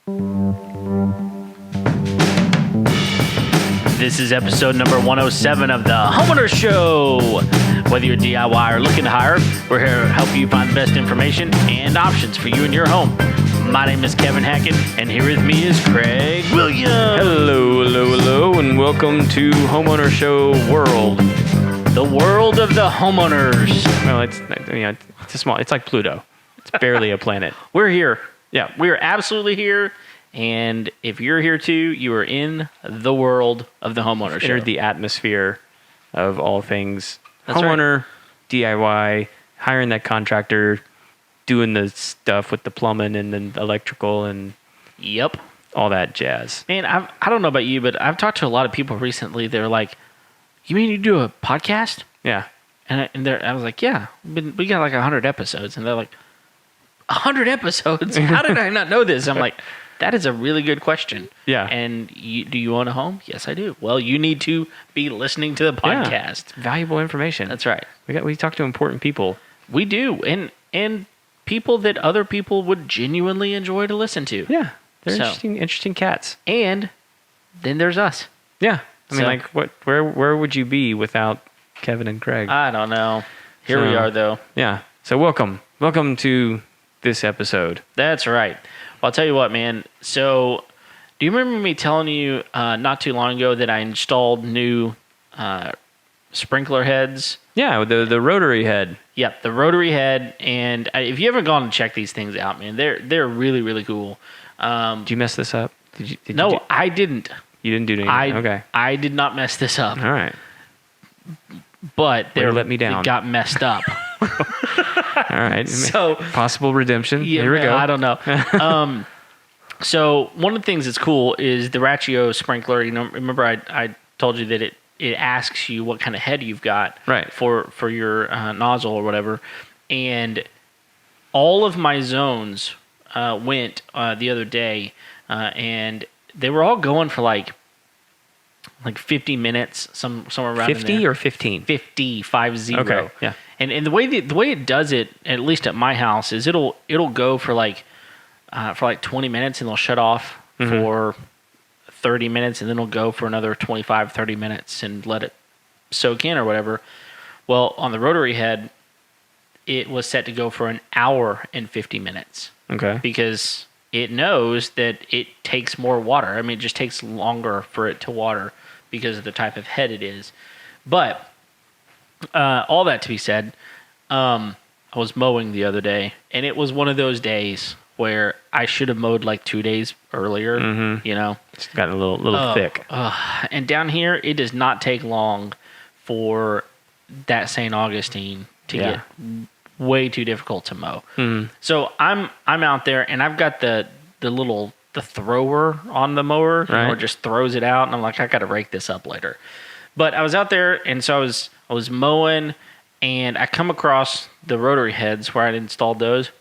This is episode number 107 of the Homeowners Show. Whether you're DIY or looking to hire, we're here to help you find the best information and options for you and your home. My name is Kevin Hackett, and here with me is Craig Williams. Hello, and welcome to Homeowner Show World. The world of the homeowners. Well, it's a small. It's like Pluto. It's barely a planet. We're here. Yeah, We are absolutely here. And if you're here too, you are in the world of the Homeowner Show. entered the atmosphere of all things That's homeowner, DIY, hiring that contractor, doing the stuff with the plumbing and the electrical and Yep. all that jazz. Man, I don't know about you, but I've talked to a lot of people recently. They're like, "You mean you do a podcast?" Yeah, And I was like, "Yeah, we got like 100 episodes." And they're like, 100 episodes? How did I not know this? I'm like, that is a really good question. Yeah. And do you own a home? Yes, I do. Well, you need to be listening to the podcast. Yeah, it's valuable information. That's right. We talk to important people. We do. And people that other people would genuinely enjoy to listen to. Yeah, they're So- interesting cats. And then there's us. Yeah, I mean, So- where would you be without Kevin and Craig? I don't know. Here we So- are, though. Yeah. So welcome to this episode. That's right. Well, I'll tell you what, man. So, do you remember me telling you not too long ago that I installed new sprinkler heads? Yeah, the rotary head. Yep, the rotary head. And if you haven't gone to check these things out, man, they're really, really cool. Did you mess this up? Did No, you I didn't. you didn't do anything. Okay. I did not mess this up, All right. but Way to let me down. It got messed up. All right. So Possible redemption. yeah, Here we go. I don't know. So one of the things that's cool is the Ratio sprinkler. You know, remember I told you that it asks you what kind of head you've got Right. for your nozzle or whatever, and all of my zones went the other day, and they were all going for like 50 minutes, somewhere around 50 in there. or 15? 50. Okay. Yeah. And the way it does it, at least at my house, is it'll go for like 20 minutes and they'll shut off for 30 minutes and then it'll go for another 25, 30 minutes and let it soak in or whatever. Well, on the rotary head, it was set to go for an hour and 50 minutes Okay. because it knows that it takes more water. I mean, it just takes longer for it to water because of the type of head it is. But all that to be said, I was mowing the other day, and it was one of those days where I should have mowed like 2 days earlier, you know? It's gotten a little thick. And down here, it does not take long for that St. Augustine to Yeah. get way too difficult to mow. So I'm out there, and I've got the thrower on the mower, Right. or just throws it out, and I'm like, I got to rake this up later. But I was out there, and so I was mowing, and I come across the rotary heads where I'd installed those,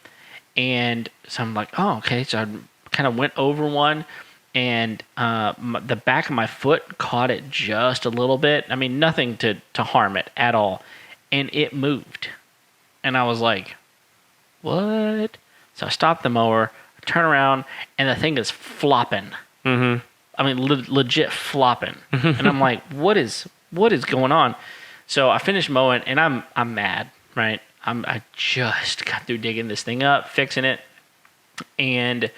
and so I'm like, oh, okay. So I kind of went over one, and the back of my foot caught it just a little bit. I mean, nothing to harm it at all, and it moved, and I was like, what? So I stopped the mower, I turn around, and the thing is flopping. Mm-hmm. I mean, legit flopping. And I'm like, what is going on? So I finished mowing, and I'm mad, right? I just got through digging this thing up, fixing it. And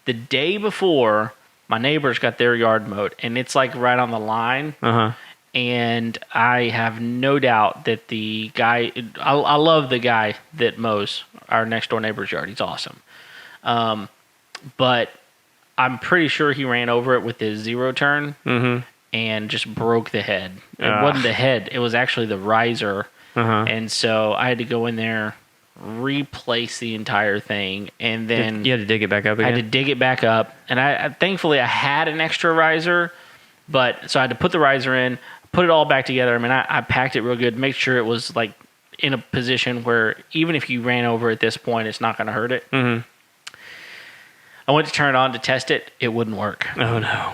the day before, my neighbors got their yard mowed, and it's like right on the line. Uh-huh. And I have no doubt that the guy, I love the guy that mows our next door neighbor's yard. He's awesome. But I'm pretty sure he ran over it with his zero turn and just broke the head. It wasn't the head. It was actually the riser. And so I had to go in there, replace the entire thing, and then You had to dig it back up I again? had to dig it back up. And I thankfully I had an extra riser, but so I had to put the riser in, put it all back together. I mean, I packed it real good, make sure it was like in a position where even if you ran over at this point, it's not going to hurt it. I went to turn it on to test it. It wouldn't work. Oh, no.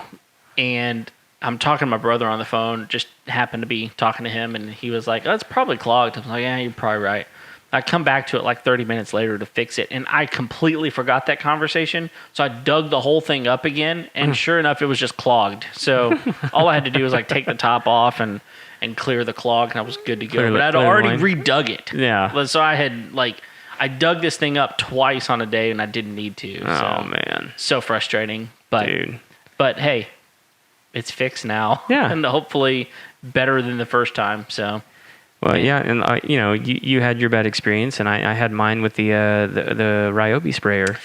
And I'm talking to my brother on the phone, just happened to be talking to him, and he was like, oh, it's probably clogged. I was like, yeah, you're probably right. I come back to it like 30 minutes later to fix it, and I completely forgot that conversation. So I dug the whole thing up again, and sure enough, it was just clogged. So all I had to do was like take the top off and clear the clog, and I was good to go. But I'd already redug it. Yeah. So I had I dug this thing up twice on a day, and I didn't need to. Oh man, so frustrating. But dude. But hey, it's fixed now. Yeah. And hopefully better than the first time. So. Well, yeah, and you had your bad experience, and I had mine with the Ryobi sprayer.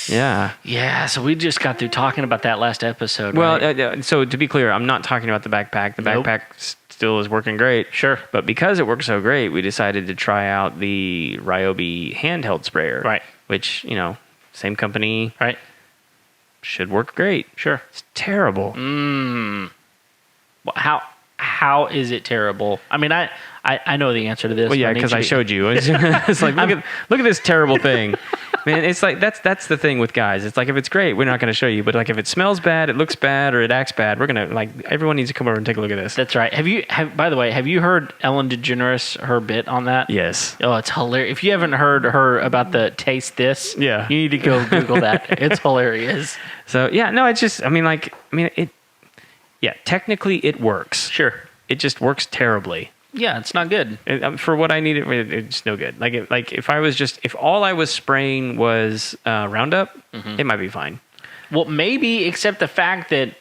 Yeah. Yeah. So we just got through talking about that last episode. Well, right? So to be clear, I'm not talking about the backpack. The backpack still is working great. Sure. But because it works so great, we decided to try out the Ryobi handheld sprayer. Right. Which same company. Right. Should work great. Sure. It's terrible. Well, how is it terrible? I mean, I know the answer to this. Well, yeah, because I showed you. It's like look at this terrible thing, man. It's like that's the thing with guys. It's like if it's great, we're not going to show you. But like if it smells bad, it looks bad, or it acts bad, we're gonna everyone needs to come over and take a look at this. That's right. By the way, have you heard Ellen DeGeneres her bit on that? Yes. Oh, it's hilarious. If you haven't heard her about the taste this, yeah, you need to go Google that. It's hilarious. So yeah, no, it's just technically it works. Sure. It just works terribly. Yeah, it's not good. For what I needed, it's no good. If all I was spraying was Roundup, it might be fine. Well, maybe, except the fact that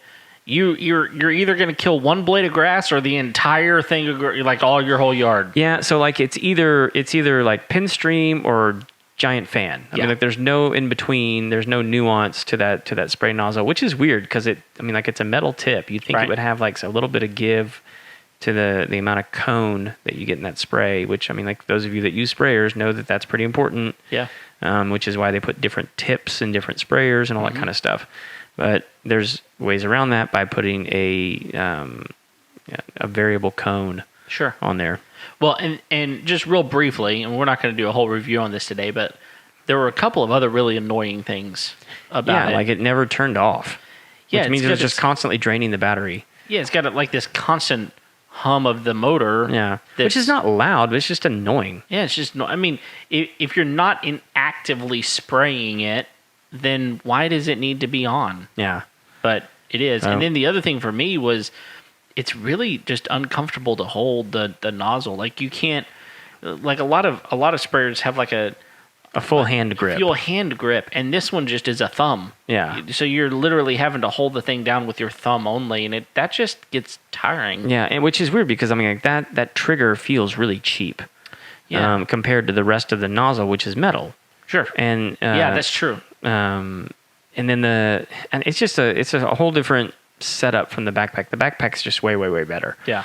you're either going to kill one blade of grass or the entire thing, like all your whole yard. Yeah, so it's either like Pinstream or Giant Fan. I mean, there's no in between. There's no nuance to that spray nozzle, which is weird because it's a metal tip. You'd think it would have a little bit of give to the amount of cone that you get in that spray, which those of you that use sprayers know that that's pretty important. Yeah. Which is why they put different tips in different sprayers and all that kind of stuff. But there's ways around that by putting a variable cone on there. Well, and just real briefly, and we're not going to do a whole review on this today, but there were a couple of other really annoying things about it. Yeah, it never turned off. Yeah, which means it was just constantly draining the battery. Yeah, it's got this constant hum of the motor. Yeah, which is not loud, but it's just annoying. Yeah, it's just if you're not actively spraying it, then why does it need to be on? Yeah, but it is. And then the other thing for me was it's really just uncomfortable to hold the nozzle. Like you can't, a lot of sprayers have a full hand grip. Full hand grip, and this one just is a thumb. Yeah. So you're literally having to hold the thing down with your thumb only, and that just gets tiring. Yeah, and which is weird because that trigger feels really cheap. Yeah. Compared to the rest of the nozzle, which is metal. Sure. And yeah, that's true. And then it's just a whole different setup from the backpack. The backpack's just way, way, way better. Yeah.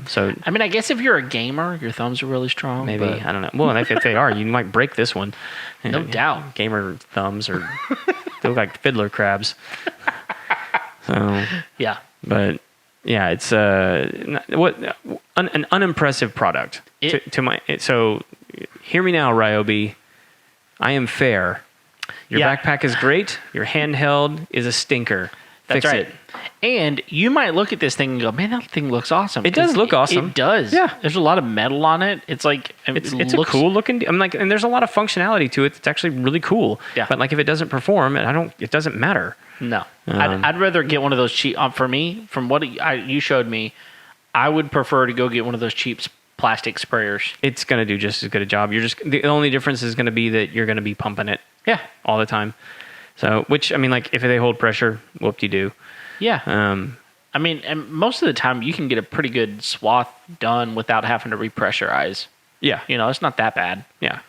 So I guess if you're a gamer, your thumbs are really strong. Maybe I don't know. Well, if they are, you might break this one. No doubt. Gamer thumbs they look like fiddler crabs. So yeah. But yeah, it's an unimpressive product. So hear me now, Ryobi. I am fair. Your backpack is great. Your handheld is a stinker. That's Fix right. it. And you might look at this thing and go, man, that thing looks awesome. It does look awesome. It does. Yeah. There's a lot of metal on it. It's it's a cool looking. And there's a lot of functionality to it. It's actually really cool. Yeah. But if it doesn't perform, it doesn't matter. No. I'd rather get one of those cheap. For me, from what you showed me, I would prefer to go get one of those cheap plastic sprayers. It's going to do just as good a job. The only difference is going to be that you're going to be pumping it. Yeah. All the time. So, which if they hold pressure, whoop-de-doo. Yeah. And most of the time you can get a pretty good swath done without having to repressurize. Yeah. It's not that bad. Yeah.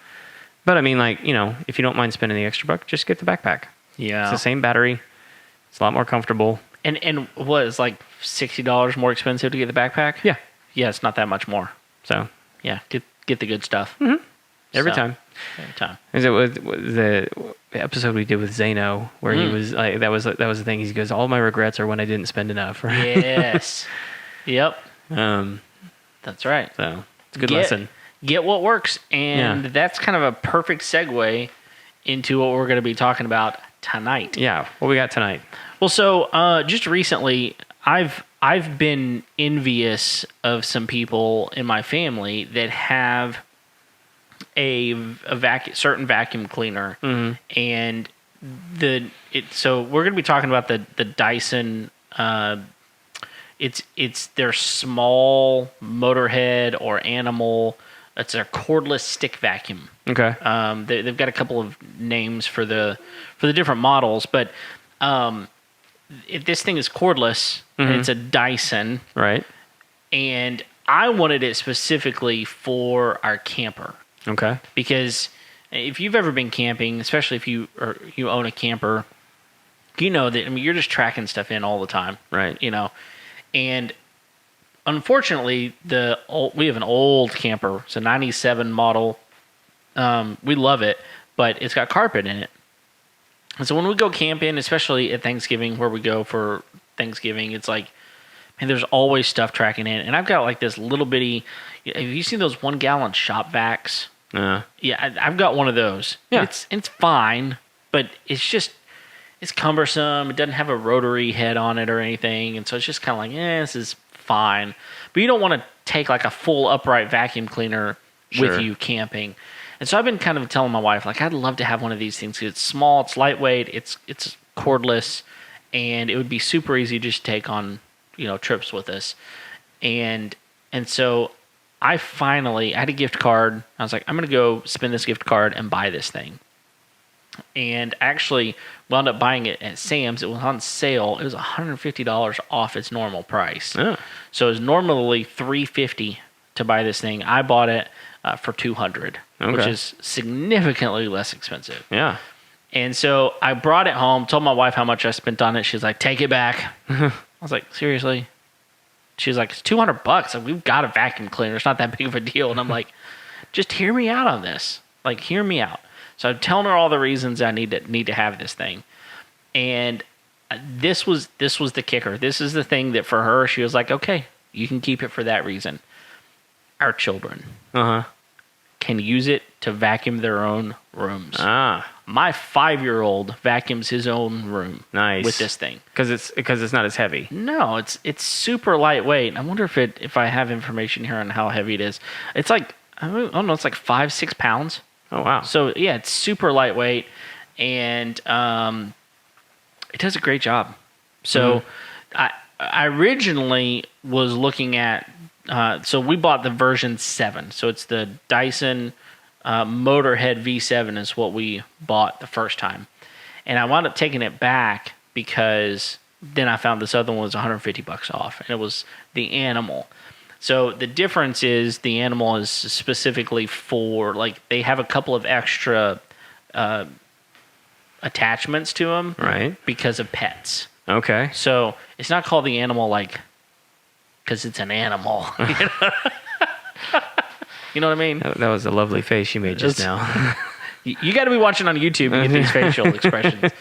But if you don't mind spending the extra buck, just get the backpack. Yeah. It's the same battery. It's a lot more comfortable. And what is $60 more expensive to get the backpack? Yeah. Yeah, it's not that much more. So, yeah, get the good stuff. Mm-hmm. Every time. Is it with the episode we did with Zeno, where he was that was the thing. He goes, all my regrets are when I didn't spend enough. Right? Yes. Yep. That's right. So it's a good lesson. Get what works, and that's kind of a perfect segue into what we're going to be talking about tonight. Yeah. What we got tonight? Well, so just recently, I've been envious of some people in my family that have certain vacuum cleaner, and so we're going to be talking about the Dyson. It's their small motorhead or animal. It's their cordless stick vacuum. Okay. They've got a couple of names for the different models, but this thing is cordless, and it's a Dyson. Right. And I wanted it specifically for our camper. Okay. Because if you've ever been camping, especially if you own a camper, you know that, I mean, you're just tracking stuff in all the time. Right. You know, and unfortunately, we have an old camper. It's a 97 model. We love it, but it's got carpet in it. And so when we go camping, especially at Thanksgiving, where we go for Thanksgiving, it's like, man, there's always stuff tracking in. And I've got like this little bitty, have you seen those 1 gallon shop vacs? Yeah, I've got one of those. Yeah. It's fine, but it's cumbersome. It doesn't have a rotary head on it or anything. And so it's just kind of like, this is fine. But you don't want to take like a full upright vacuum cleaner with you camping. And so I've been kind of telling my wife, like, I'd love to have one of these things. It's small, it's lightweight, it's cordless, and it would be super easy to just take on, trips with us. And so I had a gift card. I was like, I'm going to go spend this gift card and buy this thing. And actually wound up buying it at Sam's. It was on sale. It was $150 off its normal price. Oh. So it was normally $350 to buy this thing. I bought it for $200, which is significantly less expensive. Yeah. And so I brought it home, told my wife how much I spent on it. She's like, take it back. I was like, seriously? She's like, it's $200. Like, we've got a vacuum cleaner. It's not that big of a deal. And I'm like, just hear me out on this. Like, hear me out. So I'm telling her all the reasons I need to have this thing. And this was the kicker. This is the thing that for her, she was like, okay, you can keep it for that reason. Our children can use it to vacuum their own rooms. My 5-year-old vacuums his own room. Nice. With this thing. Because it's not as heavy. No, it's super lightweight. I wonder if I have information here on how heavy it is. It's like, I don't know, it's like 5-6 pounds. Oh, wow. So, yeah, it's super lightweight, and it does a great job. So, I originally was looking at, so we bought the version 7. So, it's the Dyson Motorhead V7 is what we bought the first time. And I wound up taking it back because then I found this other one was $150 off, and it was the Animal. So the difference is the Animal is specifically for, like, they have a couple of extra attachments to them. Right. Because of pets. Okay. So it's not called the Animal, like, because it's an animal. You know what I mean? That was a lovely face you made just now. You got to be watching on YouTube to get these facial expressions.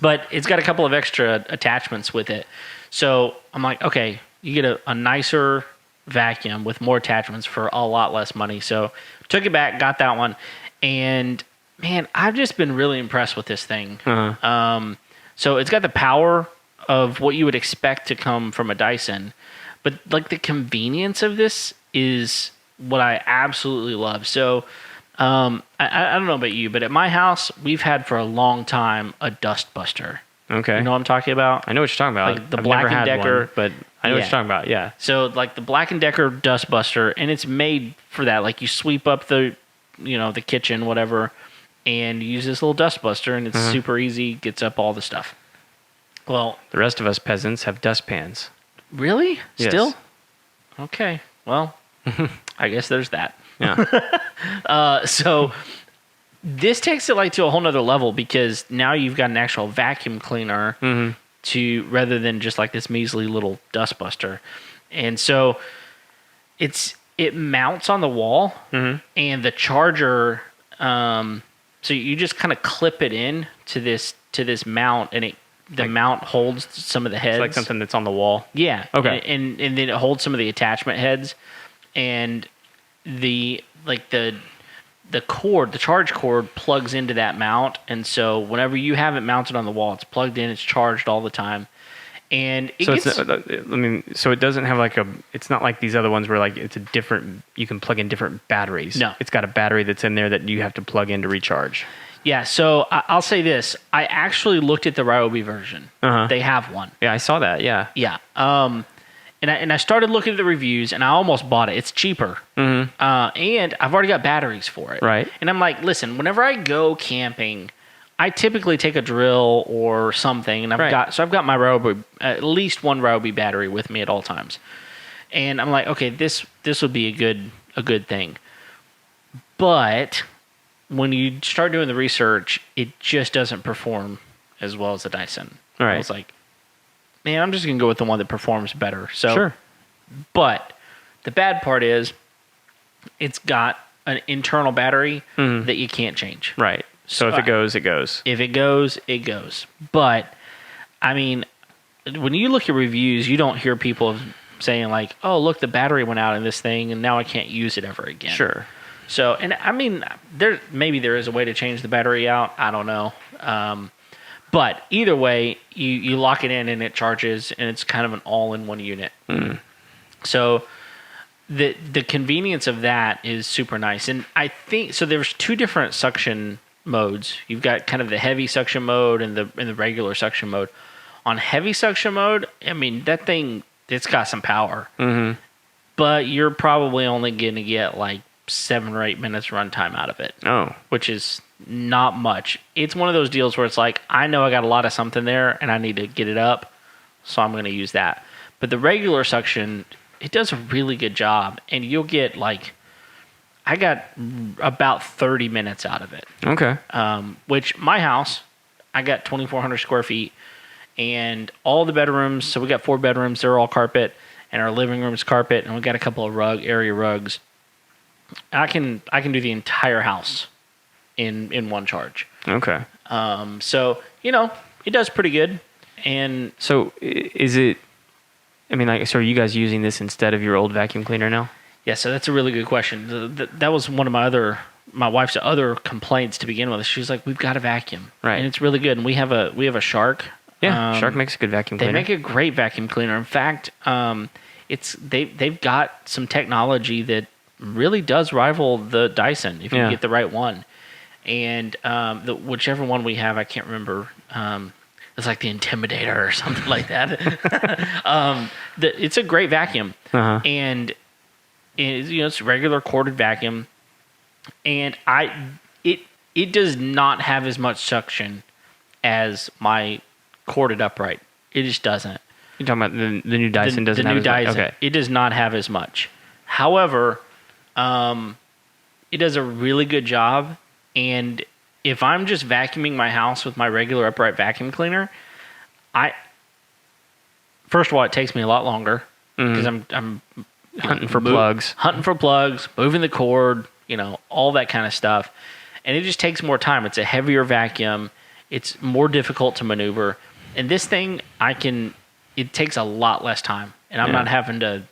But it's got a couple of extra attachments with it. So I'm like, okay, you get a nicer vacuum with more attachments for a lot less money. So took it back, got that one. And, man, I've just been really impressed with this thing. So it's got the power of what you would expect to come from a Dyson. But, like, the convenience of this is what I absolutely love. So I don't know about you, but at my house, we've had for a long time a dust buster. Okay. You know what I'm talking about? I know what you're talking about. Like the I've Black never & had Decker. one, but I know what you're talking about, yeah. So, like, the Black & Decker dust buster, and it's made for that. Like, you sweep up the kitchen, whatever, and you use this little dust buster, and it's super easy, gets up all the stuff. Well, the rest of us peasants have dustpans. Really? Yes. Still? Okay. Well, I guess there's that. Yeah. So this takes it like to a whole nother level because now you've got an actual vacuum cleaner rather than just like this measly little dust buster. And so it mounts on the wall and the charger, so you just kind of clip it in to this mount, and the mount holds some of the heads. It's like something that's on the wall. Yeah. Okay. And then it holds some of the attachment heads, and the cord, the charge cord plugs into that mount. And so whenever you have it mounted on the wall, it's plugged in, it's charged all the time. And so it doesn't have like it's not like these other ones where like it's a different, you can plug in different batteries. No. It's got a battery that's in there that you have to plug in to recharge. Yeah, so I'll say this. I actually looked at the Ryobi version. Uh-huh. They have one. Yeah, I saw that, yeah. Yeah. And I started looking at the reviews, and I almost bought it. It's cheaper. Mm-hmm. And I've already got batteries for it. Right. And I'm like, listen, whenever I go camping, I typically take a drill or something, and I've got my Ryobi, at least one Ryobi battery with me at all times. And I'm like, okay, this would be a good thing. But when you start doing the research, it just doesn't perform as well as the Dyson. Right. I was like, man, I'm just going to go with the one that performs better. So, sure. But the bad part is it's got an internal battery that you can't change. Right. So if it goes, it goes. If it goes, it goes. But, I mean, when you look at reviews, you don't hear people saying like, oh, look, the battery went out in this thing and now I can't use it ever again. Sure. So, and I mean, maybe there is a way to change the battery out. I don't know. But either way, you lock it in and it charges, and it's kind of an all-in-one unit. Mm. So the convenience of that is super nice. And I think so. There's two different suction modes. You've got kind of the heavy suction mode and the regular suction mode. On heavy suction mode, I mean that thing, it's got some power, but you're probably only going to get like 7 or 8 minutes runtime out of it. Oh, which is not much. It's one of those deals where it's like, I know I got a lot of something there and I need to get it up, so I'm going to use that. But the regular suction, it does a really good job, and you'll get like, I got about 30 minutes out of it. Okay. Which my house, I got 2,400 square feet, and all the bedrooms. So we got 4 bedrooms. They're all carpet, and our living room's carpet, and we got a couple of area rugs. I can do the entire house in one charge. Okay. So it does pretty good. And so is it? I mean, like, so are you guys using this instead of your old vacuum cleaner now? Yeah. So that's a really good question. That was one of my wife's other complaints to begin with. She's like, we've got a vacuum, right? And it's really good. And we have a Shark. Yeah, Shark makes a good vacuum cleaner. They make a great vacuum cleaner. In fact, they've got some technology that really does rival the Dyson if you get the right one. And whichever one we have, I can't remember. It's like the Intimidator or something like that. It's a great vacuum, and it's a regular corded vacuum, and it does not have as much suction as my corded upright. It just doesn't. You're talking about the new Dyson doesn't have as much? Okay. It does not have as much. However, it does a really good job. And if I'm just vacuuming my house with my regular upright vacuum cleaner, first of all, it takes me a lot longer because I'm hunting for plugs, moving the cord, all that kind of stuff. And it just takes more time. It's a heavier vacuum. It's more difficult to maneuver. And this thing, it takes a lot less time. And I'm not having to,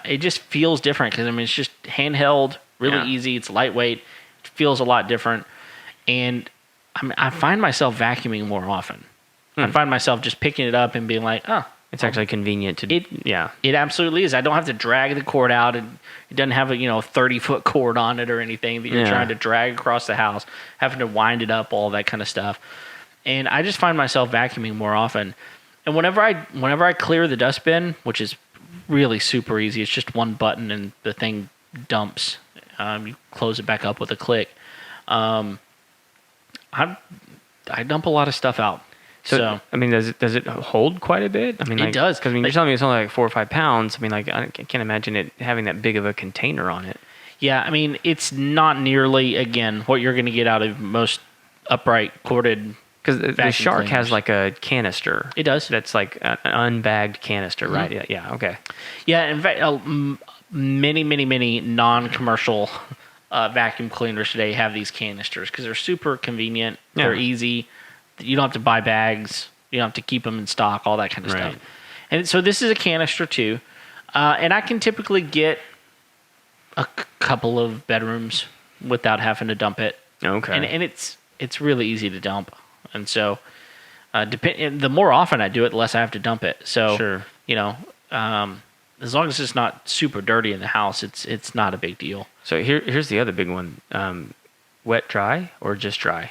it just feels different because, it's just handheld, really easy. It's lightweight. It feels a lot different. And I find myself vacuuming more often. I find myself just picking it up and being like, oh. It's actually convenient to It absolutely is. I don't have to drag the cord out. It doesn't have a 30-foot cord on it or anything that you're trying to drag across the house, having to wind it up, all that kind of stuff. And I just find myself vacuuming more often. And whenever I clear the dustbin, which is really super easy, it's just one button and the thing dumps. You close it back up with a click. I dump a lot of stuff out. So does it hold quite a bit? It does. Because you're telling me it's only like 4 or 5 pounds. I can't imagine it having that big of a container on it. Yeah, it's not nearly, again, what you're going to get out of most upright corded. Because the Shark has like a canister. It does. That's like an unbagged canister, right? Mm-hmm. Yeah. Okay. Yeah. In fact, many non-commercial vacuum cleaners today have these canisters because they're super convenient. Yeah. They're easy. You don't have to buy bags. You don't have to keep them in stock, all that kind of stuff. And so this is a canister too. And I can typically get a couple of bedrooms without having to dump it. Okay. And it's really easy to dump. And so The more often I do it, the less I have to dump it. So, Sure. As long as it's not super dirty in the house, it's not a big deal. So here's the other big one: wet, dry, or just dry.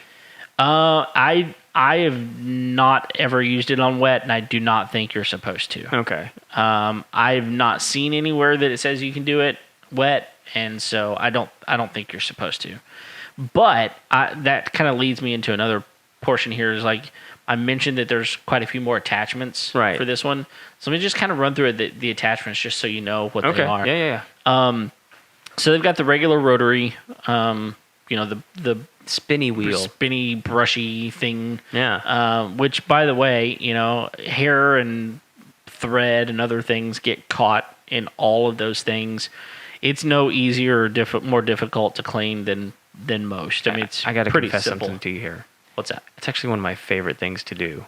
I have not ever used it on wet, and I do not think you're supposed to. Okay. I've not seen anywhere that it says you can do it wet, and so I don't think you're supposed to. But that kind of leads me into another portion here. Is like I mentioned that there's quite a few more attachments for this one. So let me just kind of run through the attachments just so you know what they are. Yeah. So they've got the regular rotary, the spinny wheel, spinny brushy thing. Yeah. Which, by the way, hair and thread and other things get caught in all of those things. It's no easier or more difficult to clean than most. I mean, it's I got to pretty confess simple. something to you here. What's that? It's actually one of my favorite things to do.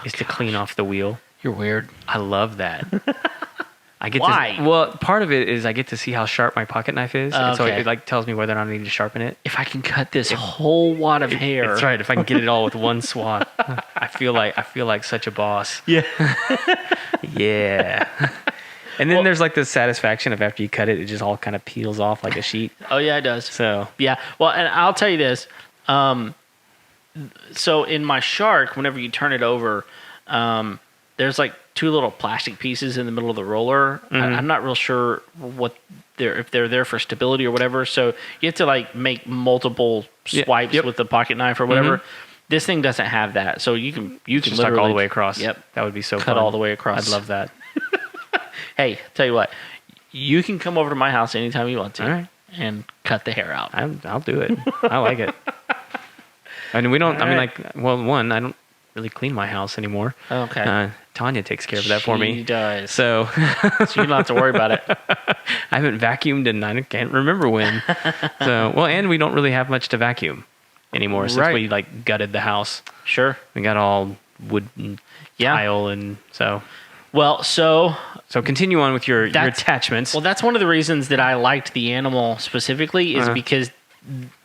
Is to clean off the wheel. You're weird. I love that. I get Why? Well, part of it is I get to see how sharp my pocket knife is, and so it like tells me whether or not I need to sharpen it. If I can cut this whole wad of hair, That's right. If I can get it all with one swath, I feel like such a boss. Yeah. Yeah. And then there's like the satisfaction of after you cut it, it just all kind of peels off like a sheet. Oh yeah, it does. So yeah. Well, and I'll tell you this. So in my Shark, whenever you turn it over, there's like two little plastic pieces in the middle of the roller. I'm not real sure if they're there for stability or whatever. So you have to like make multiple swipes with the pocket knife or whatever. This thing doesn't have that, so you can just literally tuck all the way across. Yep, that would be so cut fun. all the way across. I'd love that. Hey, tell you what, you can come over to my house anytime you want to, all right, and cut the hair out. I'll do it. I like it. And we don't. All I mean, right. like, well, one, I don't really clean my house anymore. Okay. Tanya takes care of that for me. She does. So, so you don't have to worry about it. I haven't vacuumed and I can't remember when. So, well, and we don't really have much to vacuum anymore since we like gutted the house. Sure. We got all wood and tile and so. Well, so continue on with your attachments. Well, that's one of the reasons that I liked the Animal specifically is because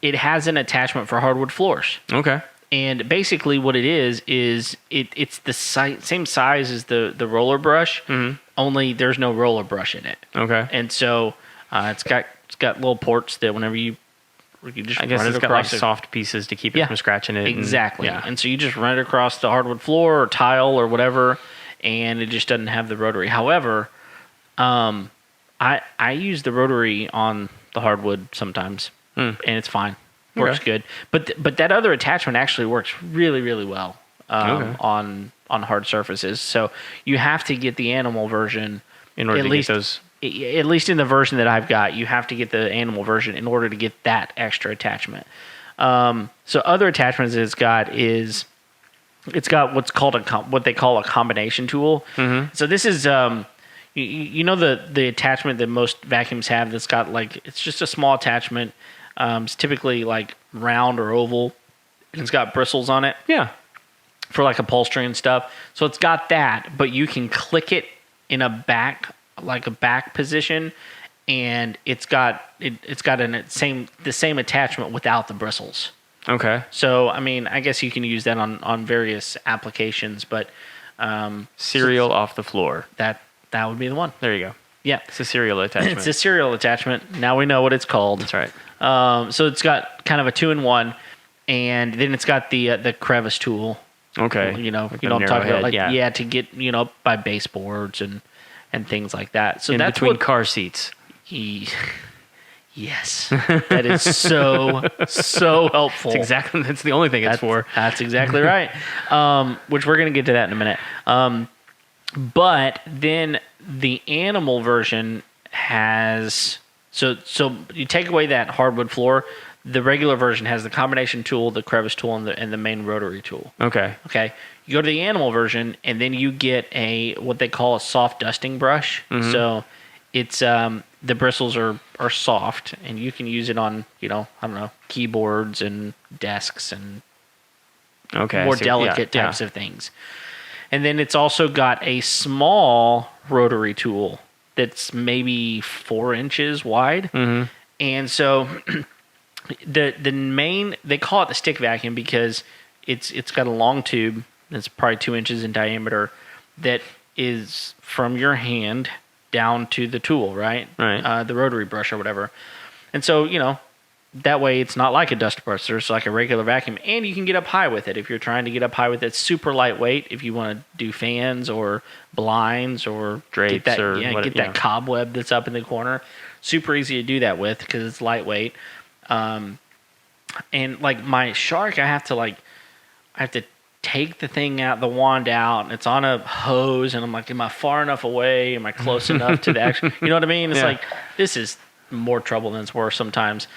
it has an attachment for hardwood floors. Okay. And basically what it is it's the same size as the roller brush, only there's no roller brush in it. Okay. And so it's got little ports that whenever you just I guess run it it's got across like soft pieces to keep it from scratching it. Exactly. And so you just run it across the hardwood floor or tile or whatever, and it just doesn't have the rotary. However, I use the rotary on the hardwood sometimes, and it's fine. Works good. But that other attachment actually works really, really well on hard surfaces. So you have to get the Animal version in order to get those. At least in the version that I've got, you have to get the Animal version in order to get that extra attachment. So other attachments it's got what they call a combination tool. So this is you know the attachment that most vacuums have that's got like it's just a small attachment. It's typically like round or oval, and it's got bristles on it. Yeah. For like upholstery and stuff. So it's got that, but you can click it in a back position, and it's got the same attachment without the bristles. Okay. So I mean, I guess you can use that on various applications, but cereal off the floor. That would be the one. There you go. Yeah, it's a cereal attachment. It's a cereal attachment. Now we know what it's called. That's right. So it's got kind of a 2-in-1, and then it's got the crevice tool. Okay. You know, like you don't talk about to get by baseboards and things like that. So in that's between car seats. Yes, that is so helpful. That's the only thing it's for. That's exactly right. Which we're gonna get to that in a minute. But then the Animal version has so you take away that hardwood floor. The regular version has the combination tool, the crevice tool, and the main rotary tool. Okay. You go to the Animal version, and then you get what they call a soft dusting brush. So it's the bristles are soft, and you can use it on keyboards and desks and more delicate types of things. And then it's also got a small rotary tool that's maybe 4 inches wide. And so the main, they call it the stick vacuum because it's got a long tube It's probably 2 inches in diameter. That is from your hand down to the tool, right? Right. The rotary brush or whatever. And so, that way it's not like a dust buster. It's like a regular vacuum. And you can get up high with it if you're trying to get up high with it. It's super lightweight if you want to do fans or blinds or drapes get that cobweb that's up in the corner. Super easy to do that with because it's lightweight. And like my shark, I have to take the thing out, the wand out, and it's on a hose, and I'm like, am I far enough away? Am I close enough to the actual, you know what I mean? It's like, this is more trouble than it's worth sometimes.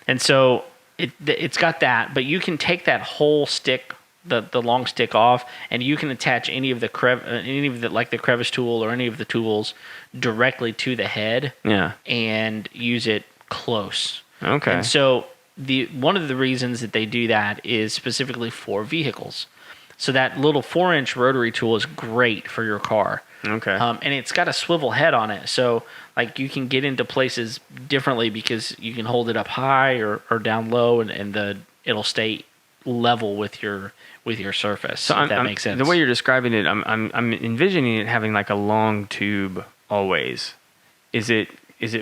And so it's got that, but you can take that whole stick, the long stick off, and you can attach any of the crevice tool or any of the tools directly to the head and use it close. Okay. And so one of the reasons that they do that is specifically for vehicles. So that little 4-inch rotary tool is great for your car. Okay. And it's got a swivel head on it. So like you can get into places differently because you can hold it up high or down low and it'll stay level with your surface. So if that makes sense. The way you're describing it, I'm envisioning it having like a long tube always. Is it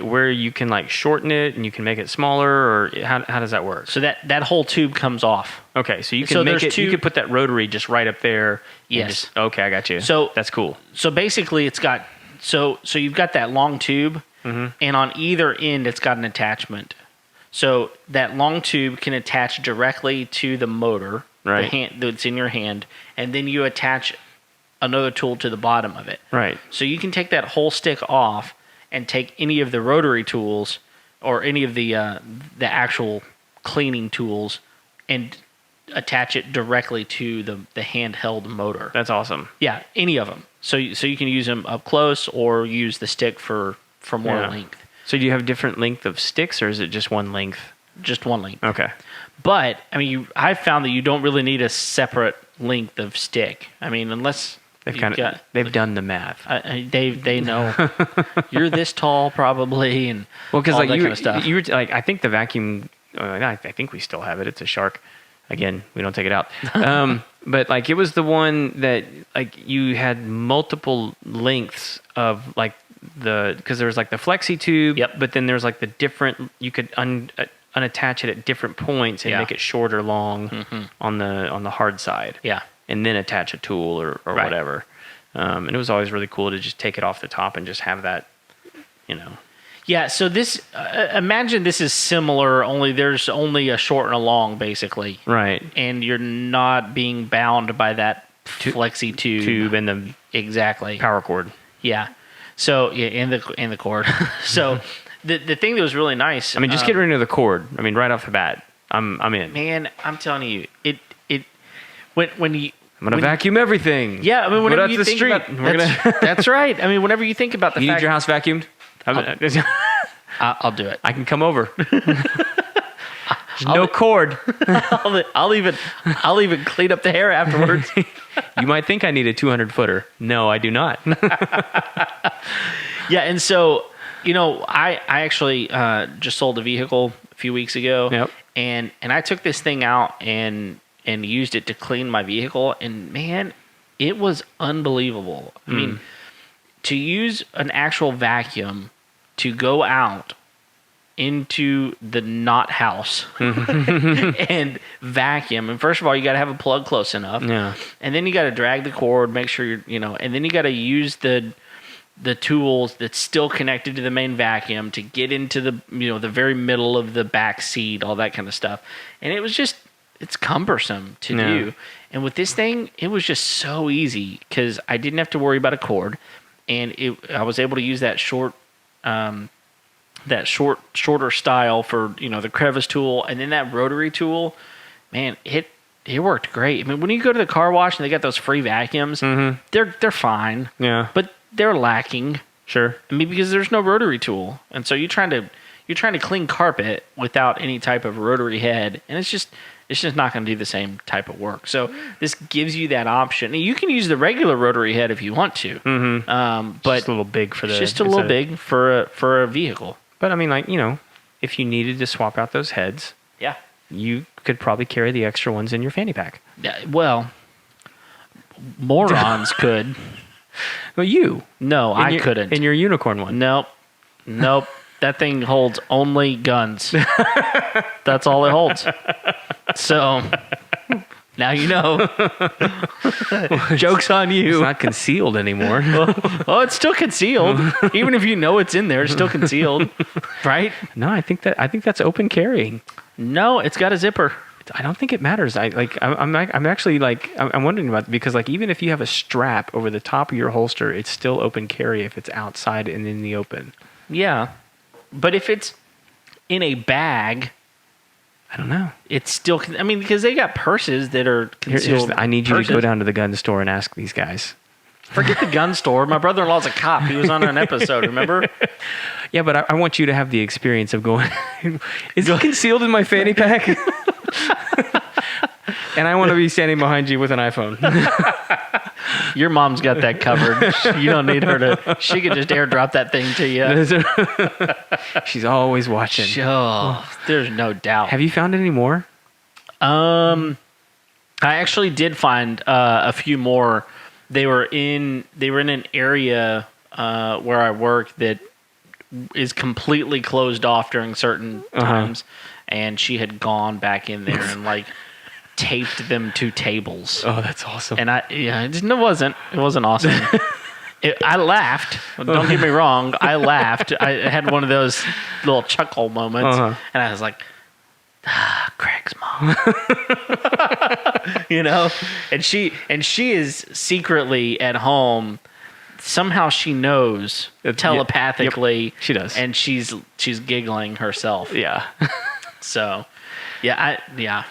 where you can like shorten it and you can make it smaller, or how does that work? So that whole tube comes off. Okay, so you can make it. You could put that rotary just right up there. Yes. Okay, I got you. So that's cool. So basically, it's got so you've got that long tube, and on either end, it's got an attachment. So that long tube can attach directly to the motor, right, the hand that's in your hand, and then you attach another tool to the bottom of it. Right. So you can take that whole stick off and take any of the rotary tools or any of the actual cleaning tools and attach it directly to the handheld motor. That's awesome. Yeah, any of them. So you can use them up close or use the stick for more length. So do you have different length of sticks, or is it just one length? Just one length. Okay. But I mean, I've found that you don't really need a separate length of stick. I mean, unless they've done the math. They know you're this tall probably, and because all like that you kind of stuff. You were like, I think the vacuum. I think we still have it. It's a Shark. Again, we don't take it out. But like it was the one that like you had multiple lengths of like because there was like the flexi tube. Yep. But then there's like the different. You could unattach it at different points and make it short or long on the hard side. Yeah. And then attach a tool or right. whatever. And it was always really cool to just take it off the top and just have that, Yeah, so this, imagine this is similar, only there's only a short and a long, basically. Right. And you're not being bound by that flexi tube. And the exactly power cord. Yeah. So, and the cord. So, the thing that was really nice. I mean, just get rid of the cord. I mean, right off the bat, I'm in. Man, I'm telling you, when you... I'm going to vacuum everything. Yeah, I mean, whenever you think about... That's right. I mean, whenever you think about the you fact... need your house vacuumed? I'll do it. I can come over. No cord. I'll even clean up the hair afterwards. You might think I need a 200-footer. No, I do not. Yeah, and so, I actually just sold a vehicle a few weeks ago. Yep. And I took this thing out and used it to clean my vehicle, and man, it was unbelievable. I mean, to use an actual vacuum to go out into the not house and vacuum. And first of all, you got to have a plug close enough. Yeah. And then you got to drag the cord, make sure and then you got to use the tools that's still connected to the main vacuum to get into the, the very middle of the back seat, all that kind of stuff. And it was just, it's cumbersome to do. And with this thing, it was just so easy because I didn't have to worry about a cord. And I was able to use that shorter style for the crevice tool, and then that rotary tool. Man, it worked great. I mean, when you go to the car wash and they got those free vacuums, they're fine. Yeah, but they're lacking. Sure. I mean, because there's no rotary tool, and so you're trying to clean carpet without any type of rotary head, and it's just not going to do the same type of work. So this gives you that option. And you can use the regular rotary head if you want to. But just a little big for it's just a little big for a vehicle. But I mean, like, if you needed to swap out those heads, yeah, you could probably carry the extra ones in your fanny pack. Yeah, well, morons could. Well, you. No, I couldn't. In your unicorn one. Nope. That thing holds only guns. That's all it holds. So now you know. Joke's on you. It's not concealed anymore. Oh, it's still concealed. Even if you know it's in there, it's still concealed, right? No, I think that's open carrying. No, it's got a zipper. I don't think it matters. I'm actually I'm wondering about it because even if you have a strap over the top of your holster, it's still open carry if it's outside and in the open. Yeah, but if it's in a bag, I don't know. It's still. I mean, because they got purses that are concealed. I need you to go down to the gun store and ask these guys. Forget the gun store. My brother-in-law's a cop. He was on an episode. Remember? Yeah, but I want you to have the experience of going. Is it concealed in my fanny pack? And I want to be standing behind you with an iPhone. Your mom's got that covered. You don't need her to. She could just airdrop that thing to you. She's always watching. Oh, there's no doubt. Have you found any more? I actually did find a few more. They were in an area where I work that is completely closed off during certain times, and she had gone back in there and taped them to tables. Oh, that's awesome. And it wasn't awesome. I laughed. Don't get me wrong. I laughed. I had one of those little chuckle moments, and I was like, Craig's mom. And she is secretly at home. Somehow she knows telepathically. Yep, she does. And she's giggling herself. Yeah. So, that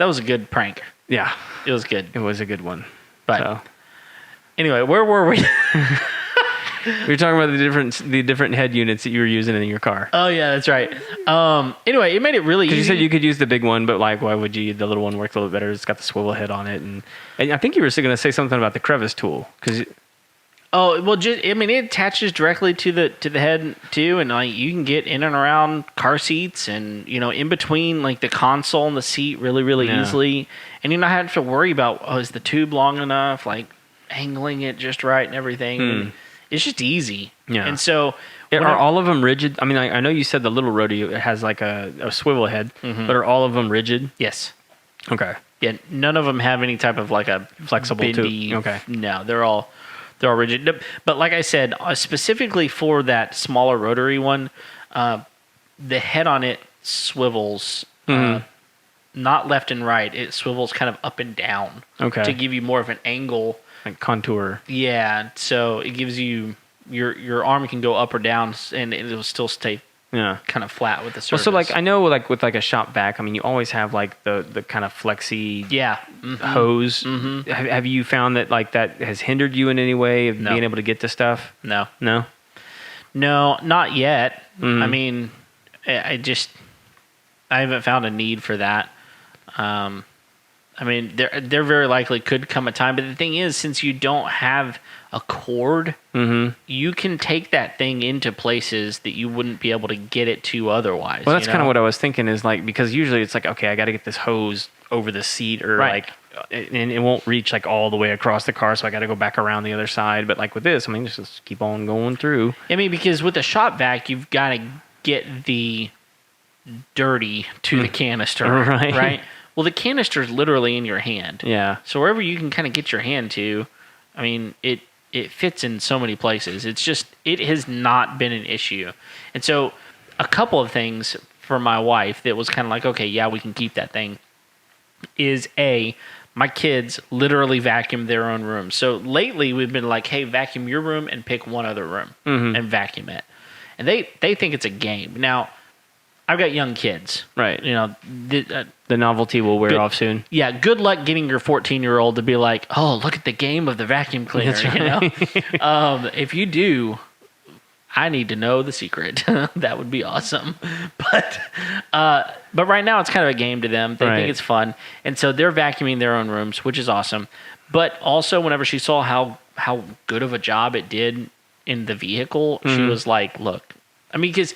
was a good prank. Yeah. It was good. It was a good one. But anyway, where were we? We were talking about the different head units that you were using in your car. Oh yeah, that's right. Anyway, it made it really easy. You said you could use the big one, but why would you? The little one worked a little better. It's got the swivel head on it, and I think you were going to say something about the crevice tool because. Oh well, it attaches directly to the head too, and you can get in and around car seats, and in between the console and the seat really easily, and you don't have to worry about is the tube long enough, angling it just right and everything. And it's just easy. Yeah. And so, are all of them rigid? I mean, I know you said the little rotary has a swivel head, but are all of them rigid? Yes. Okay. Yeah, none of them have any type of a flexible bendy. tube. Okay. No, they're all rigid. But like I said, specifically for that smaller rotary one, the head on it swivels not left and right. It swivels kind of up and down. Okay. To give you more of an angle. Contour. Yeah. So it gives you your arm can go up or down, and it will still stay kind of flat with the surface. Well, so I know with a shop vac, I mean, you always have the kind of flexy hose. Mm-hmm. Have you found that that has hindered you in any way of being able to get to stuff? No, not yet. I mean, I haven't found a need for that. I mean, there very likely could come a time, but the thing is, since you don't have a cord, you can take that thing into places that you wouldn't be able to get it to otherwise. Well, that's kind of what I was thinking is because usually it's okay, I got to get this hose over the seat or and it won't reach all the way across the car, so I got to go back around the other side. But with this, I mean, just keep on going through. I mean, because with the shop vac, you've got to get the dirty to the canister, right? Well, the canister is literally in your hand. Yeah. So wherever you can kind of get your hand to, I mean, it fits in so many places. It's just, it has not been an issue. And so a couple of things for my wife that was kind of okay, yeah, we can keep that thing, is my kids literally vacuum their own room. So lately we've been hey, vacuum your room and pick one other room and vacuum it. And they think it's a game. Now, I've got young kids. Right. The novelty will wear off soon. Yeah, good luck getting your 14-year-old to be oh, look at the game of the vacuum cleaner. That's right. If you do, I need to know the secret. That would be awesome. But right now it's kind of a game to them. They think it's fun. And so they're vacuuming their own rooms, which is awesome. But also whenever she saw how good of a job it did in the vehicle, she was look. I mean, because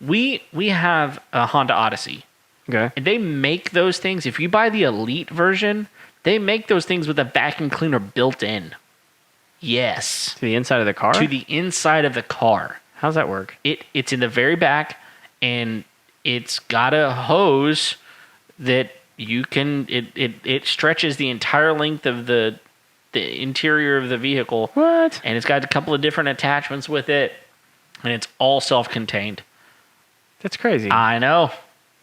we have a Honda Odyssey. Okay. And they make those things. If you buy the Elite version, They make those things with a vacuum cleaner built in. Yes. To the inside of the car? To the inside of the car. How's that work? It's in the very back, and it's got a hose that you can. It stretches the entire length of the interior of the vehicle. What? And it's got a couple of different attachments with it, and it's all self-contained. That's crazy. I know.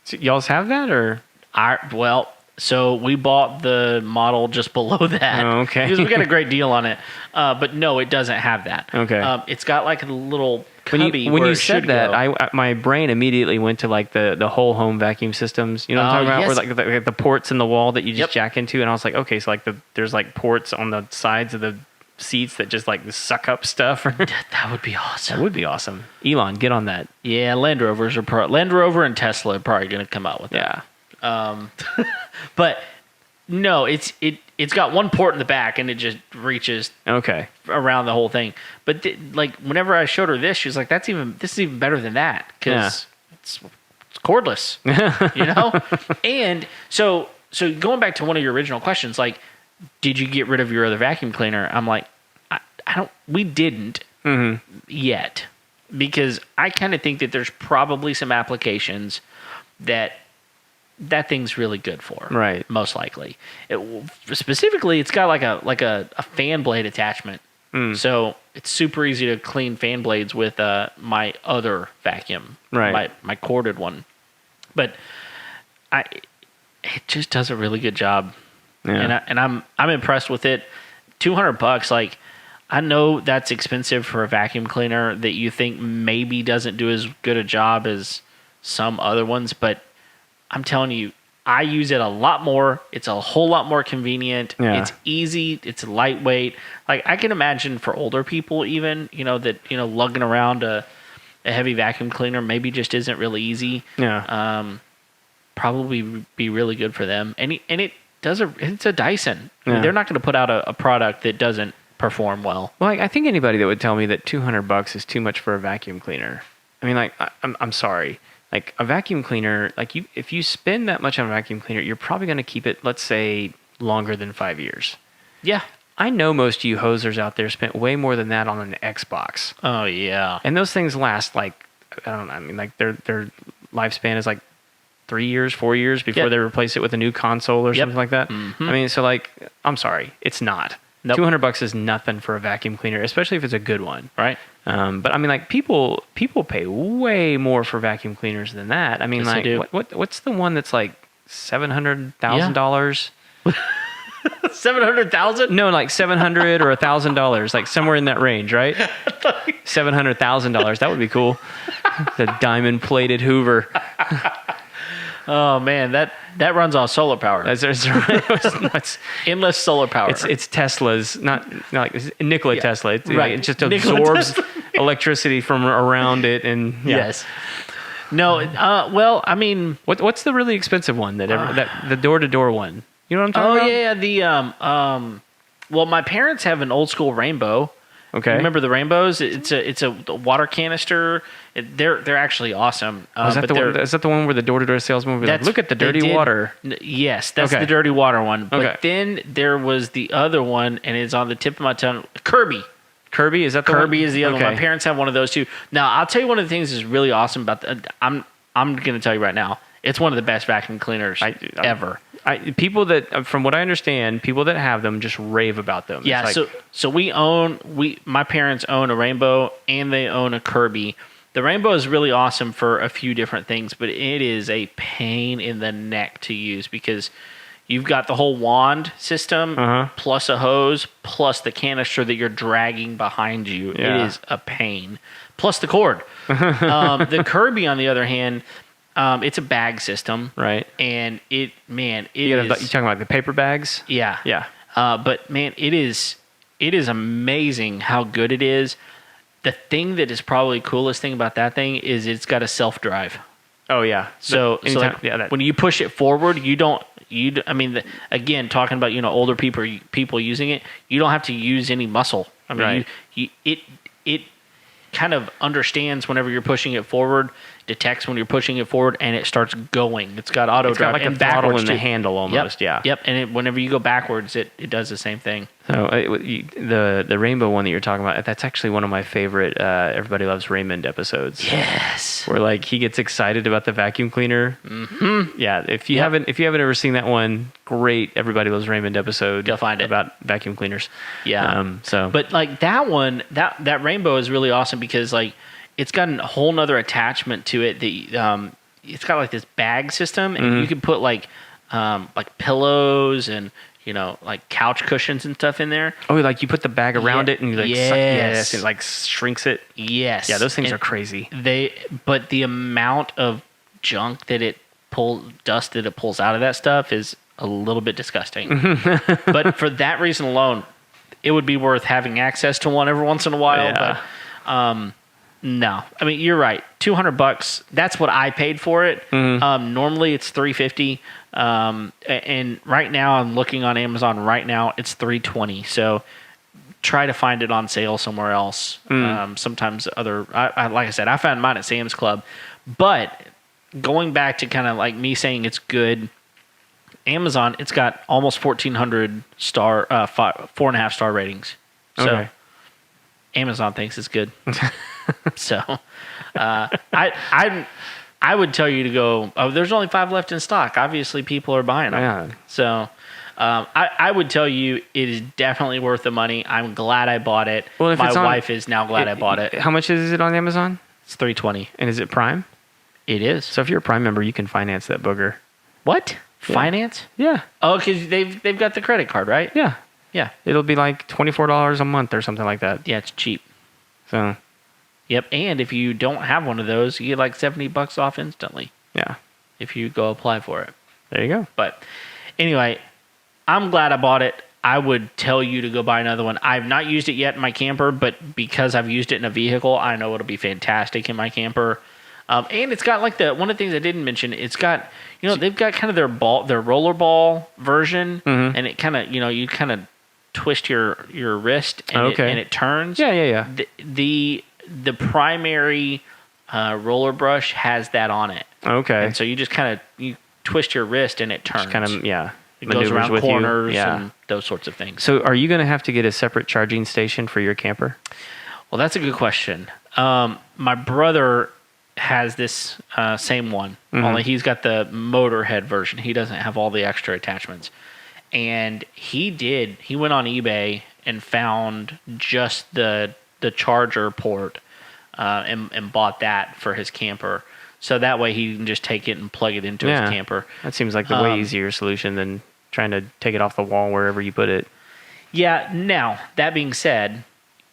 So y'all's have that, or? So we bought the model just below that. Oh, okay. Because we got a great deal on it. But no, it doesn't have that. Okay. It's got like a little cubby when where you it said should that, go. my brain immediately went to like the whole home vacuum systems. You know what I'm talking about? Yes. Where like the ports in the wall that you just Yep. jack into, and I was like, okay, so like there's like ports on the sides of the seats that just like suck up stuff. That would be awesome. That would be awesome. Elon, get on that. Yeah, Land Rover and Tesla are probably going to come out with that. Yeah. But no, it's got one port in the back, and it just reaches Okay. around the whole thing. But like whenever I showed her this, she was like, this is even better than that because it's cordless, you know? And so going back to one of your original questions, like, did you get rid of your other vacuum cleaner? I'm like, we didn't yet, because I kind of think that there's probably some applications that thing's really good for. Right. Most likely. Specifically, it's got like a fan blade attachment. So it's super easy to clean fan blades with my other vacuum. Right. My corded one. But it just does a really good job. Yeah. And I'm impressed with it. $200, like, I know that's expensive for a vacuum cleaner that you think maybe doesn't do as good a job as some other ones, but I'm telling you, I use it a lot more. It's a whole lot more convenient. Yeah. It's easy. It's lightweight. Like, I can imagine for older people even, lugging around a heavy vacuum cleaner maybe just isn't really easy. Yeah. Probably be really good for them. And it's a Dyson. I mean, Yeah. they're not going to put out a product that doesn't perform well. Well, I think anybody that would tell me that $200 is too much for a vacuum cleaner. I mean, like, I'm sorry. Like, a vacuum cleaner, like, if you spend that much on a vacuum cleaner, you're probably going to keep it, let's say, longer than 5 years. Yeah. I know most of you hosers out there spent way more than that on an Xbox. Oh, yeah. And those things last, like, I don't know, I mean, like, their lifespan is like 3 years, 4 years before they replace it with a new console or something like that. I mean, so, like, I'm sorry, it's not. Nope. $200 is nothing for a vacuum cleaner, especially if it's a good one. Right. But I mean, like, people pay way more for vacuum cleaners than that. I mean, Yes, they like, do. what's the one that's like $700,000? $700,000? No, like $700 or $1,000, like somewhere in that range, right? $700,000. That would be cool. The diamond plated Hoover. Oh, man, that runs on solar power. That's it's Endless solar power. It's Tesla's, not like it's Nikola Tesla. It Right. just Nikola absorbs Tesla. electricity from around it, and yeah. Yes. No, well, I mean, What's the really expensive one that the door-to-door one? You know what I'm talking about? the well, my parents have an old school rainbow. Okay. Remember the rainbows? It's a water canister. They're actually awesome. Is that the one where the door-to-door salesman would be like, look at the dirty water? Yes, that's Okay. the dirty water one. But Okay. then there was the other one, and it's on the tip of my tongue. Kirby. Kirby, is that the Kirby one? is the other one. Okay. My parents have one of those too. Now, I'll tell you one of the things that's really awesome about I'm going to tell you right now. It's one of the best vacuum cleaners ever. People that, from what I understand, people that have them just rave about them. Yeah, It's like, so my parents own a Rainbow and they own a Kirby. The Rainbow is really awesome for a few different things, but it is a pain in the neck to use because you've got the whole wand system plus a hose plus the canister that you're dragging behind you. Yeah. It is a pain. Plus the cord. The Kirby, on the other hand, it's a bag system, right? And it is. You're talking about the paper bags? Yeah. Yeah. But man, it is amazing how good it is. The thing that is probably the coolest thing about that thing is it's got a self-drive. Oh yeah. So when you push it forward, again, talking about, older people using it, you don't have to use any muscle. I mean, Right. it kind of understands whenever you're pushing it forward. detects when you're pushing it forward, and it starts going. It's got auto drive, like and a throttle backwards in the too. handle almost. Yep. And whenever you go backwards, it does the same thing. So the rainbow one that you're talking about, that's actually one of my favorite Everybody Loves Raymond episodes. Yes. Where like he gets excited about the vacuum cleaner. Mm-hmm. Yeah. If you haven't ever seen that one, great Everybody Loves Raymond episode. You'll find it about vacuum cleaners. Yeah. So, but like that one, that rainbow is really awesome because like it's got a whole nother attachment to it. It's got like this bag system, and you can put like pillows and like couch cushions and stuff in there. Oh, like you put the bag around it and you like yes, it like shrinks it. Yes. Yeah, those things are crazy. But the amount of junk that dust that it pulls out of that stuff is a little bit disgusting. But for that reason alone, it would be worth having access to one every once in a while. Yeah. But no, I mean you're right. $200. That's what I paid for it. Normally it's $350. And right now I'm looking on Amazon right now, it's $320. So try to find it on sale somewhere else. Sometimes like I said, I found mine at Sam's Club, but going back to kind of like me saying it's good, Amazon, it's got almost 1,400 star, 4.5 star ratings. So okay. Amazon thinks it's good. So, I would tell you to go. Oh, there's only 5 left in stock. Obviously, people are buying them. Yeah. So, I would tell you it is definitely worth the money. I'm glad I bought it. Well, my wife is now glad I bought it. How much is it on Amazon? It's $320. And is it Prime? It is. So if you're a Prime member, you can finance that booger. What? Yeah. Finance? Yeah. Oh, because they've got the credit card, right? Yeah. Yeah. It'll be like $24 a month or something like that. Yeah, it's cheap. So. Yep, and if you don't have one of those, you get like $70 off instantly. Yeah. If you go apply for it. There you go. But anyway, I'm glad I bought it. I would tell you to go buy another one. I've not used it yet in my camper, but because I've used it in a vehicle, I know it'll be fantastic in my camper. And it's got like one of the things I didn't mention, it's got, they've got kind of their roller ball version, and it kind of, you kind of twist your wrist and, and it turns. Yeah. The primary roller brush has that on it. Okay. And so you just kind of, you twist your wrist and it turns. Just kind of, yeah. It goes around with corners you. Yeah. and those sorts of things. So are you going to have to get a separate charging station for your camper? Well, that's a good question. My brother has this same one, only he's got the motor head version. He doesn't have all the extra attachments. And he went on eBay and found just the charger port and bought that for his camper. So that way he can just take it and plug it into his camper. That seems like the way easier solution than trying to take it off the wall wherever you put it. Yeah. Now, that being said,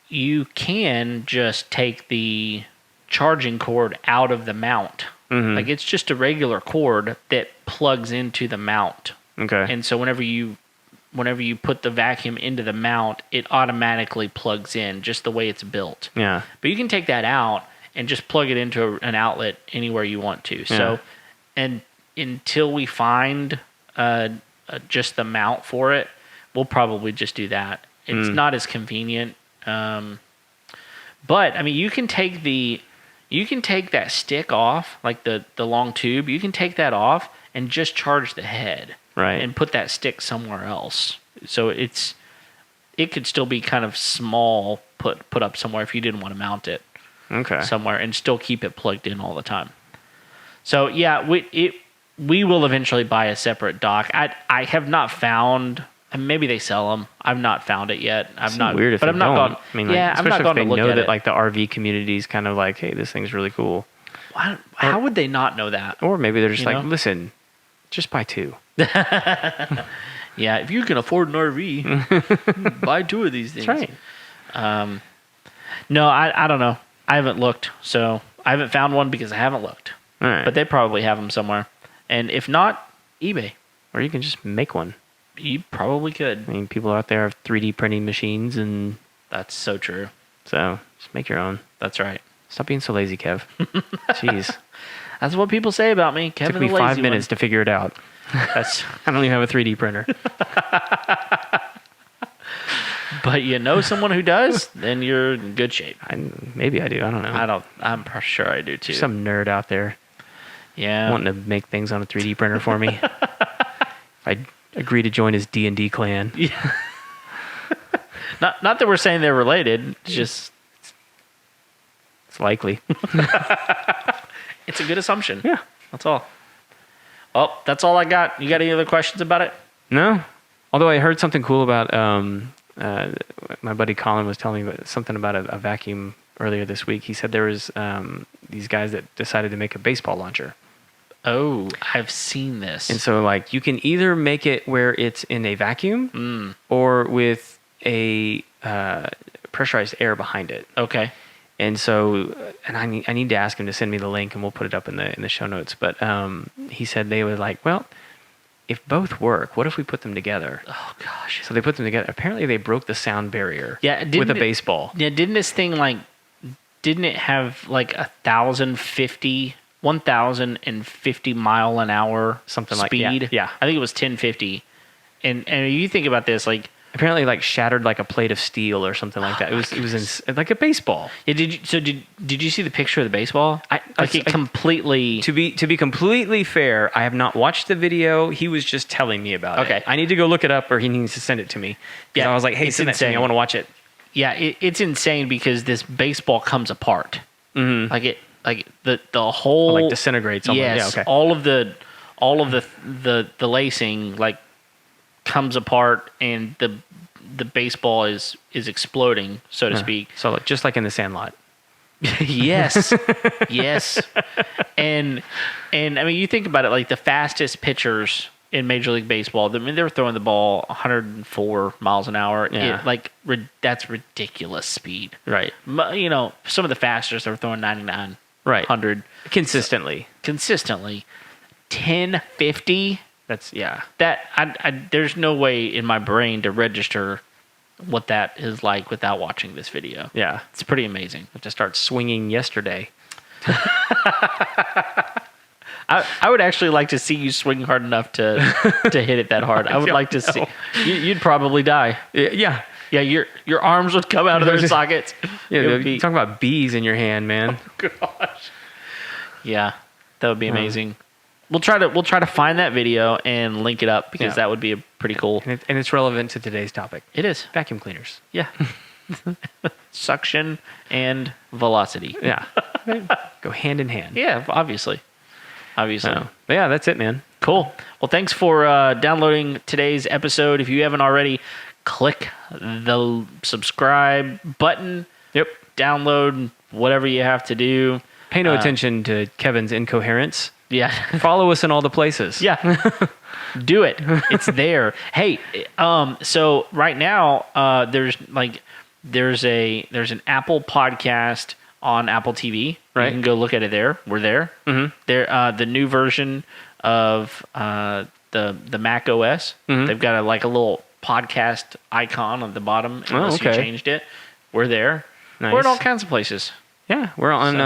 you can just take the charging cord out of the mount. Like it's just a regular cord that plugs into the mount. Okay. And so whenever you put the vacuum into the mount, it automatically plugs in just the way it's built. Yeah. But you can take that out and just plug it into an outlet anywhere you want to. So, and until we find just the mount for it, we'll probably just do that. It's not as convenient. But I mean, you can take that stick off, like the long tube. You can take that off and just charge the head. Right. And put that stick somewhere else. So it could still be kind of small, put up somewhere if you didn't want to mount it. Okay. Somewhere and still keep it plugged in all the time. So yeah, we will eventually buy a separate dock. I have not found. And maybe they sell them. I've not found it yet. It's weird if but they I'm not don't. gone. I mean, like, yeah, I'm not especially going if to they look know at that it. like the RV community is kind of like, hey, this thing's really cool. How would they not know that? Or maybe they're just like, listen, just buy 2. Yeah, if you can afford an RV, buy 2 of these things. That's right. No, I don't know. I haven't looked, so I haven't found one because I haven't looked. All right. But they probably have them somewhere. And if not, eBay. Or you can just make one. You probably could. I mean, people out there have 3D printing machines, and That's so true. so just make your own. That's right. Stop being so lazy, Kev. Jeez. That's what people say about me. Kevin Took me the lazy 5 minutes to figure it out. That's I don't even have a 3D printer. but you know someone who does, then you're in good shape. Maybe I do. I don't know. I'm sure I do too. Some nerd out there. Yeah. Wanting to make things on a 3D printer for me. I agree to join his D&D clan. Yeah. Not that we're saying they're related. It's just it's likely. It's a good assumption. Yeah. That's all. Oh, that's all I got. You got any other questions about it? No. Although I heard something cool about my buddy Colin was telling me something about a vacuum earlier this week. He said there was these guys that decided to make a baseball launcher. Oh, I've seen this. And so, like, you can either make it where it's in a vacuum or with a pressurized air behind it. Okay. And so, and I need to ask him to send me the link, and we'll put it up in the show notes. But he said they were like, well, if both work, what if we put them together? Oh gosh. So they put them together. Apparently, they broke the sound barrier. Yeah, with a baseball. Yeah, didn't this thing didn't it have like 1,050 mile an hour something speed? like that. Yeah. I think it was 1050. And you think about this, like apparently like shattered like a plate of steel or something like that. It was like a baseball. Yeah, did you see the picture of the baseball? Completely. To be completely fair, I have not watched the video. He was just telling me about it. Okay. I need to go look it up, or he needs to send it to me. Yeah, I was like, hey, send that to me. I want to watch it. Yeah, it's insane because this baseball comes apart. Mm-hmm. Like the whole like disintegrates. Almost. Yes, Yeah, okay. all of the lacing like comes apart, and the baseball is exploding, so to speak. So just like in the Sandlot. Yes, yes, and I mean, you think about it, like the fastest pitchers in Major League Baseball. I mean, they were throwing the ball 104 miles an hour. Yeah. That's ridiculous speed. Right. You know, some of the fastest they were throwing 99, right, 100 consistently. 1050. That's That there's no way in my brain to register what that is like without watching this video. Yeah, it's pretty amazing. I have to start swinging yesterday. I would actually like to see you swing hard enough to hit it that hard. I would like to see. You'd probably die. Yeah. Yeah, your arms would come out of their sockets. Yeah, you're talking about bees in your hand, man. Oh gosh. Yeah, that would be amazing. We'll try to find that video and link it up because that would be a pretty cool. And it's relevant to today's topic. It is. Vacuum cleaners. Yeah. Suction and velocity. Yeah. Go hand in hand. Yeah, obviously. But yeah, that's it, man. Cool. Well, thanks for downloading today's episode. If you haven't already, click the subscribe button. Yep. Download whatever you have to do. Pay no attention to Kevin's incoherence. Yeah. Follow us in all the places. Yeah. Do it. It's there. Hey, so right now, there's an Apple podcast on Apple TV. Right. You can go look at it there. We're there. Mm-hmm. There, the new version of the Mac OS. Mm-hmm. They've got a little podcast icon on the bottom. Unless you changed it. We're there. Nice. We're in all kinds of places. Yeah, we're on.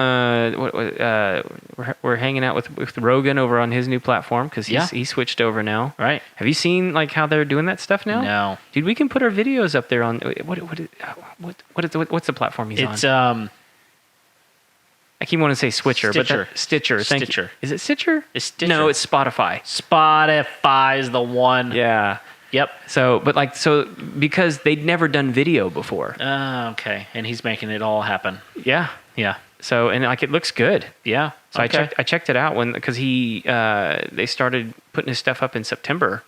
We're hanging out with Rogan over on his new platform because he switched over now. Right. Have you seen like how they're doing that stuff now? No, dude. We can put our videos up there on what's the platform he's on? It's I keep wanting to say Switcher, Stitcher. but Stitcher. Stitcher. Is it Stitcher? It's Stitcher. No, it's Spotify. Spotify's the one. Yeah. Yep. So because they'd never done video before. Okay. And he's making it all happen. Yeah. Yeah. So and it looks good. Yeah. So I checked it out because they started putting his stuff up in September.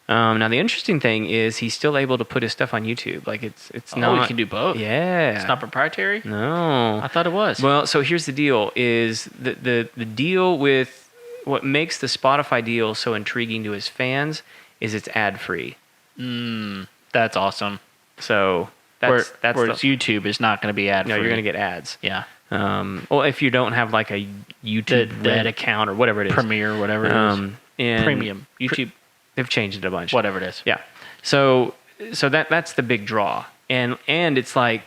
Now the interesting thing is he's still able to put his stuff on YouTube. Like it's not. Oh, you can do both. Yeah. It's not proprietary? No. I thought it was. Well, so here's the deal: is the deal with what makes the Spotify deal so intriguing to his fans is it's ad free. That's awesome. So whereas YouTube is not going to be ad free. No, you're going to get ads. Yeah. Well, if you don't have like a YouTube Red account or whatever it is, Premiere, whatever it is, and Premium, YouTube, they've changed it a bunch. whatever it is. Yeah. So that's the big draw, and it's like,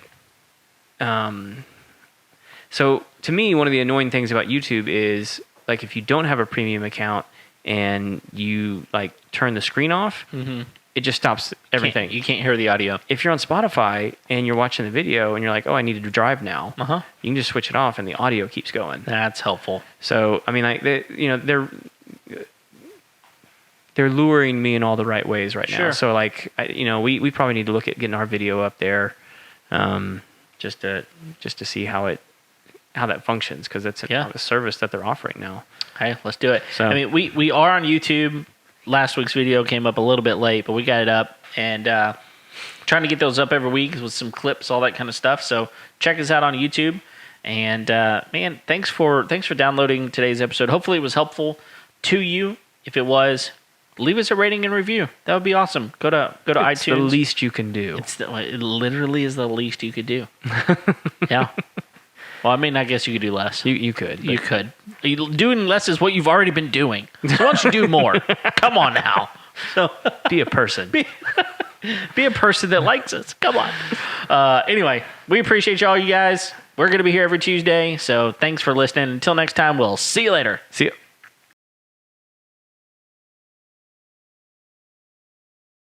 so to me, one of the annoying things about YouTube is like if you don't have a premium account and you like turn the screen off, it just stops everything. You can't hear the audio. If you're on Spotify and you're watching the video and you're like, oh, I need to drive now, you can just switch it off and the audio keeps going. That's helpful. So, I mean, like, they're luring me in all the right ways right now. So, like, we probably need to look at getting our video up there, just to see how that functions, because it's a service that they're offering now. Okay, let's do it. So, I mean, we are on YouTube. Last week's video came up a little bit late, but we got it up, and trying to get those up every week with some clips, all that kind of stuff. So check us out on YouTube. And man, thanks for downloading today's episode. Hopefully it was helpful to you. If it was, leave us a rating and review. That would be awesome. Go to iTunes. It's the least you can do. It literally is the least you could do. Yeah. Well, I mean, I guess you could do less. You could. You could. Doing less is what you've already been doing. So why don't you do more? Come on now. So be a person. Be a person that likes us. Come on. Anyway, we appreciate y'all, you guys. We're going to be here every Tuesday. So thanks for listening. Until next time, we'll see you later. See you.